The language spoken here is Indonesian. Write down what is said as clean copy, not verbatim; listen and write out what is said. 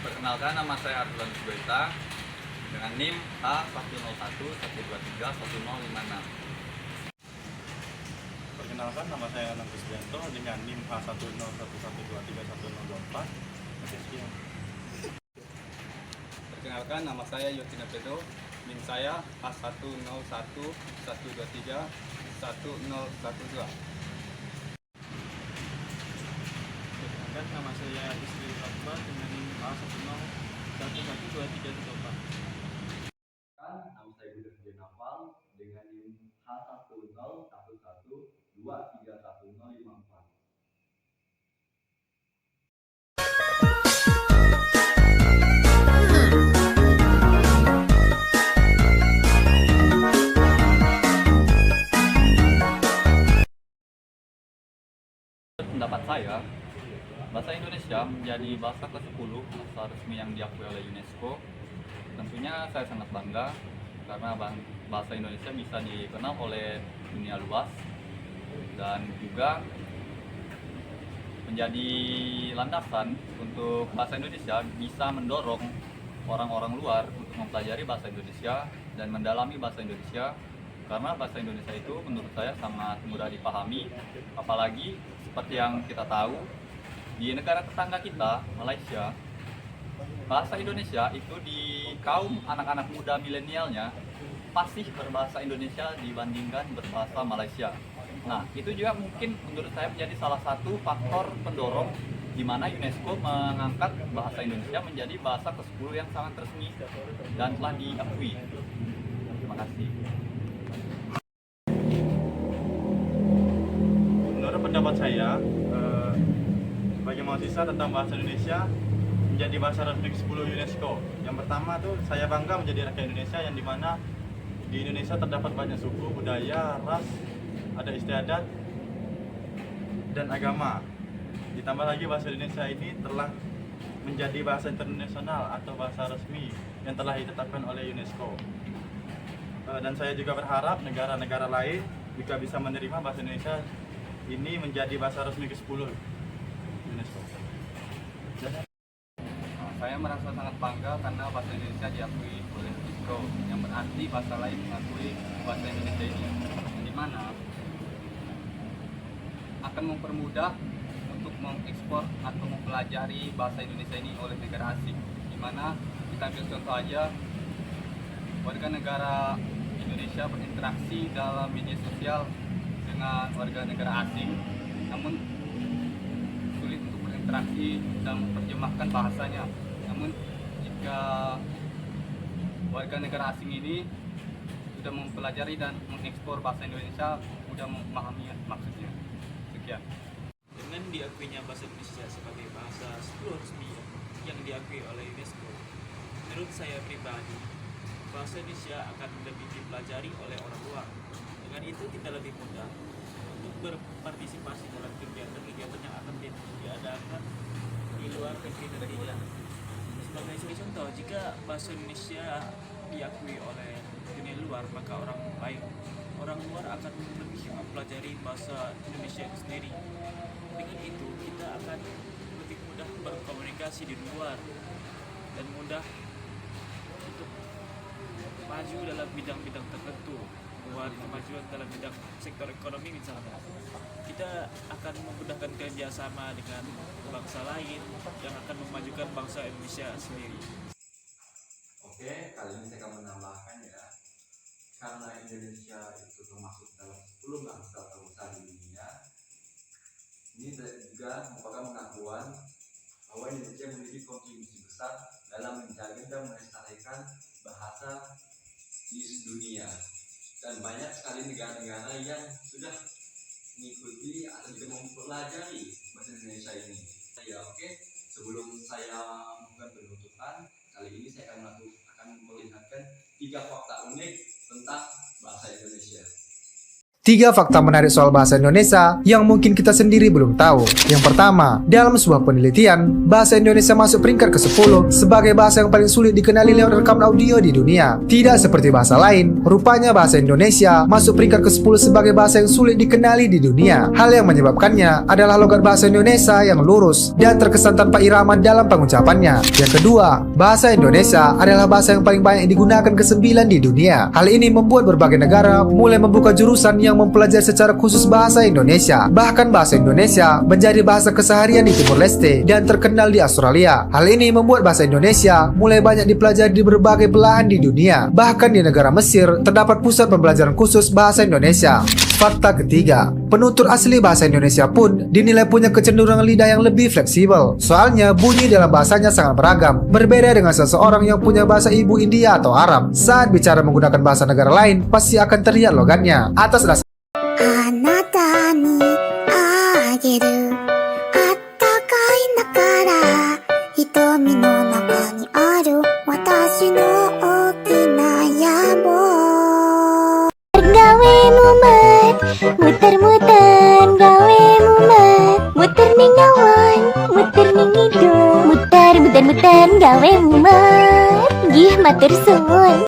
Perkenalkan, nama saya Artulan Sugoita dengan NIM H10112310056. Perkenalkan, nama saya Anantus Bianto dengan NIM H10111231024. Sekian. Perkenalkan, nama saya Yotina Pedro, NIM saya H10112311012. Perkenalkan, nama saya Isri Akbar dengan NIM H101112314. Nama saya Budi Nafal dengan NIM H10112311054. Pendapat saya, bahasa Indonesia menjadi bahasa ke-10 bahasa resmi yang diakui oleh UNESCO. Tentunya saya sangat bangga karena bahasa Indonesia bisa dikenal oleh dunia luas dan juga menjadi landasan untuk bahasa Indonesia bisa mendorong orang-orang luar untuk mempelajari bahasa Indonesia dan mendalami bahasa Indonesia, karena bahasa Indonesia itu menurut saya sangat mudah dipahami. Apalagi seperti yang kita tahu, di negara tetangga kita, Malaysia, bahasa Indonesia itu di kaum anak-anak muda milenialnya fasih berbahasa Indonesia dibandingkan berbahasa Malaysia. Nah, itu juga mungkin menurut saya menjadi salah satu faktor pendorong di mana UNESCO mengangkat bahasa Indonesia menjadi bahasa ke-10 yang sangat resmi dan telah diakui. Terima kasih. Menurut pendapat saya, sebagai mahasiswa tentang bahasa Indonesia menjadi bahasa resmi ke-10 UNESCO. Yang pertama tuh saya bangga menjadi rakyat Indonesia, yang dimana di Indonesia terdapat banyak suku, budaya, ras, ada istiadat dan agama. Ditambah lagi bahasa Indonesia ini telah menjadi bahasa internasional atau bahasa resmi yang telah ditetapkan oleh UNESCO. Dan saya juga berharap negara-negara lain juga bisa menerima bahasa Indonesia ini menjadi bahasa resmi ke-10 UNESCO. Saya merasa sangat bangga karena bahasa Indonesia diakui oleh UNESCO, yang berarti bahasa lain mengakui bahasa Indonesia ini, yang dimana akan mempermudah untuk mengekspor atau mempelajari bahasa Indonesia ini oleh negara asing. Dimana kita ambil contoh aja, warga negara Indonesia berinteraksi dalam media sosial dengan warga negara asing, namun sulit untuk berinteraksi dan menerjemahkan bahasanya. Namun jika warga negara asing ini sudah mempelajari dan mengekspor bahasa Indonesia, mudah memahami maksudnya. Sekian. Dengan diakuinya bahasa Indonesia sebagai bahasa 10 resmi yang diakui oleh UNESCO, menurut saya pribadi, bahasa Indonesia akan lebih dipelajari oleh orang luar. Dengan itu kita lebih mudah untuk berpartisipasi dalam kegiatan-kegiatan yang akan diadakan di luar negeri tentunya. Sebagai contoh, jika bahasa Indonesia diakui oleh dunia luar, maka orang luar akan lebih mempelajari bahasa Indonesia itu sendiri. Dengan itu kita akan lebih mudah berkomunikasi di luar dan mudah untuk maju dalam bidang-bidang tertentu, buat kemajuan dalam bidang sektor ekonomi misalnya. Kita akan memudahkan kerjasama dengan bangsa lain yang akan memajukan bangsa Indonesia sendiri. Oke, kali ini saya akan menambahkan ya, karena Indonesia itu termasuk dalam 10 bangsa terbesar di dunia, ini juga merupakan pengakuan bahwa Indonesia memiliki kontribusi besar dalam menjaga dan melestarikan bahasa di dunia. Dan banyak sekali negara-negara yang sudah mengikuti atau juga mempelajari bahasa Indonesia ini. Ya, oke. Sebelum saya melakukan penutupan, kali ini saya akan melihatkan 3 fakta unik tentang bahasa Indonesia. 3 fakta menarik soal bahasa Indonesia yang mungkin kita sendiri belum tahu. Yang pertama, dalam sebuah penelitian, bahasa Indonesia masuk peringkat ke-10 sebagai bahasa yang paling sulit dikenali lewat rekaman audio di dunia. Tidak seperti bahasa lain, rupanya bahasa Indonesia masuk peringkat ke-10 sebagai bahasa yang sulit dikenali di dunia. Hal yang menyebabkannya adalah logat bahasa Indonesia yang lurus dan terkesan tanpa irama dalam pengucapannya. Yang kedua, bahasa Indonesia adalah bahasa yang paling banyak digunakan ke-9 di dunia. Hal ini membuat berbagai negara mulai membuka jurusan yang mempelajari secara khusus bahasa Indonesia. Bahkan bahasa Indonesia menjadi bahasa keseharian di Timur Leste dan terkenal di Australia. Hal ini membuat bahasa Indonesia mulai banyak dipelajari di berbagai belahan di dunia. Bahkan di negara Mesir terdapat pusat pembelajaran khusus bahasa Indonesia. Fakta ketiga, penutur asli bahasa Indonesia pun dinilai punya kecenderungan lidah yang lebih fleksibel. Soalnya bunyi dalam bahasanya sangat beragam, berbeda dengan seseorang yang punya bahasa ibu India atau Arab. Saat bicara menggunakan bahasa negara lain, pasti akan terlihat logatnya. Atas dasar あなたにあげるあったかい中から瞳の中にある私の大きな野望 Gawe mumet muter-muter gawe mumet muter ning ngawan muter ning hidung muter-muter gawe mumet gih matur suwun